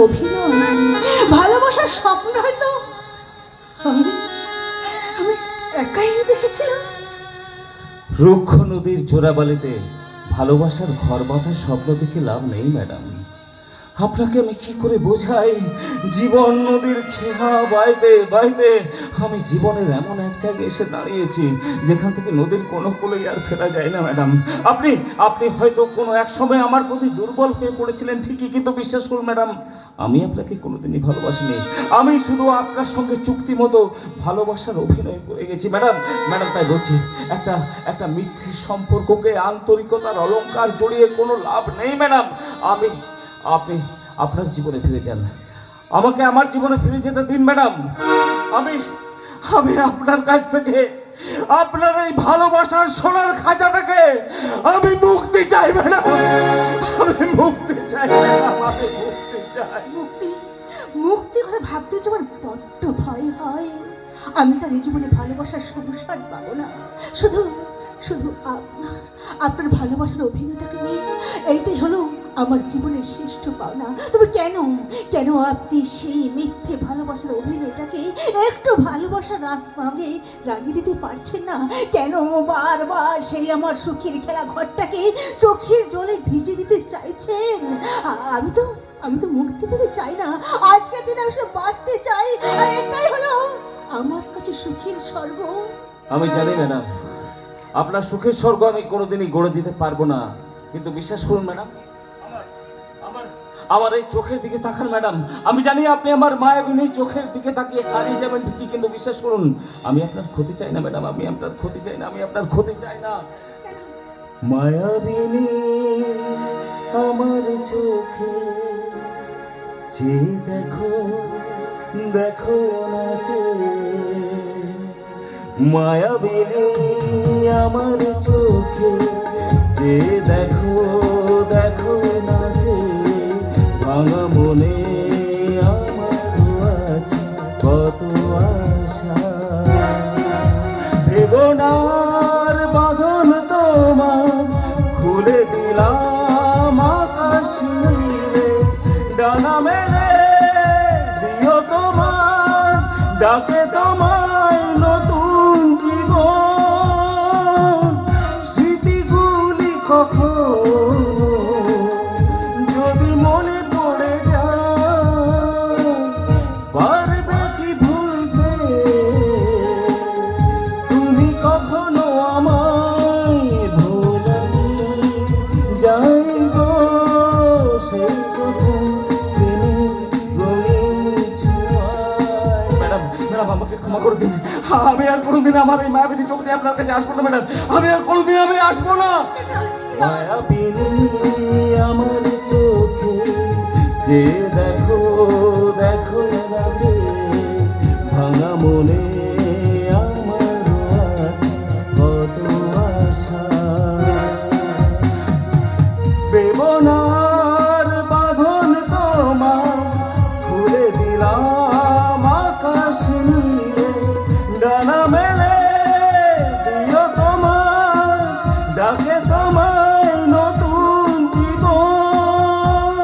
অভিনয়, ভালোবাসার স্বপ্ন হয়তো আমি আমি একাই দেখেছিলাম। রুক্ষ নদীর জোড়াবালিতে ভালোবাসার ঘর বাঁধার স্বপ্ন দেখে লাভ নেই ম্যাডাম। আপনাকে আমি কি করে বোঝাই, জীবন নদীর খেয়া বাইতে বাইতে আমি জীবনের এমন এক জায়গায় এসে দাঁড়িয়েছি যেখান থেকে নদীর কোনো কোলেই আর ফেরা যায় না ম্যাডাম। আপনি আপনি হয়তো কোনো এক সময় আমার প্রতি দুর্বল হয়ে পড়েছিলেন ঠিকই, কিন্তু বিশ্বাস করুন ম্যাডাম, আমি আপনাকে কোনোদিনই ভালোবাসিনি। আমি শুধু আপনার সঙ্গে চুক্তি মতো ভালোবাসার অভিনয় করে গেছি ম্যাডাম। ম্যাডাম তাই বলছি, একটা মিথ্যে সম্পর্ককে আন্তরিকতার অলংকার জড়িয়ে কোনো লাভ নেই ম্যাডাম। আপনি আপনার জীবনে ফিরে যান, আমাকে আমার জীবনে ফিরে যেতে দিন ম্যাডাম। আমি আমি আপনার কাছ থেকে, আপনার এই ভালোবাসার সোনার খাঁচা থেকে আমি মুক্তি চাই ম্যাডাম। আমি মুক্তি চাই ম্যাডাম, আমি মুক্তি চাই। মুক্তি, মুক্তি কথা ভাবতে যে আমার বড্ড ভয় হয়। আমি তার এই জীবনে ভালোবাসার সংসার পাবো না। শুধু শুধু আপনার ভালোবাসার অভিনয়টাকে নিয়ে এইটাই হলো আমার জীবনের শ্রেষ্ঠ পাওনা। তবে কেন কেন আপনি সেই মিথ্যে ভালোবাসার অভিনয়টাকে একটু ভালোবাসার রাগে রাগিয়ে দিতে পারছেন না? কেন বারবার সেই আমার সুখের খেলা ঘরটাকে চোখের জলে ভিজে দিতে চাইছেন? আমি তো মুক্তি পেতে চাই না। আজকের দিনে আমি শুধু বাঁচতে চাই, আর এটাই হলো আমার কাছে সুখের স্বর্গ। আমি জানি ম্যাডাম, আপনার সুখের স্বর্গ আমি কোনোদিনই গড়ে দিতে পারবো না, কিন্তু বিশ্বাস করুন ম্যাডাম, আমার এই চোখের দিকে তাকান ম্যাডাম। আমি জানি আপনি আমার মায়াবিনী চোখের দিকে তাকিয়ে হারিয়ে যাবেন ঠিকই, কিন্তু বিশ্বাস করুন আমি আপনার ক্ষতি চাই না ম্যাডাম। আমি আপনার ক্ষতি চাই না, আমি আপনার ক্ষতি চাই না। মায়াবিনী আমার চোখে যে দেখো দেখো নাচে, মায়াবিনী আমার চোখে যে দেখো দেখো নাচে, ভাঙা মনে আমার আছে কত আশা, ভেবনার বাঁধন তোমার খুলে দিলাম আকাশ নীলে, ডানা মেলে দিও তোমার ডাকে তোমায় নতুন জীবন, স্মৃতিগুলি কখনো যদি মনে পড়ে যায় পারবে কি ভুলতে তুমি কখনো আমায় ভোলানি, যাইব সেই প্রথম আমাকে ক্ষমা করে দিন। আমি আর কোনোদিন আমার এই মায়াবিনী চোখ নিয়ে আপনার কাছে আসবো না ম্যাডাম। আমি আর কোনোদিন আমি আসবো না। মায়াবিনী আমার চোখে যে দেখো দেখো নাচে, ভাঙা মনে আমার আছে কত আশা, বেবনার বাঁধন তোমার খুলে দিলাম আকাশ নীলে, ডানা মেলে দিও তোমার ডাকে তোমায় নতুন জীবন,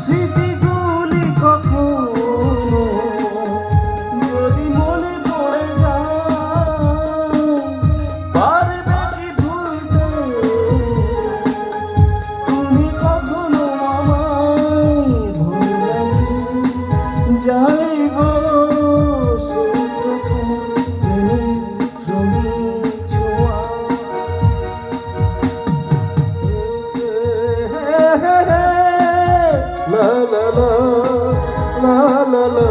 স্মৃতিগুলি কখনো যদি মনে পড়ে যায় পারবে কি ভুলতে তুমি কখনো আমায় ভোলানি, যাইব সেই প্রথম প্রেমের রঙিন ছোঁয়া। লা লা লা লা লা লা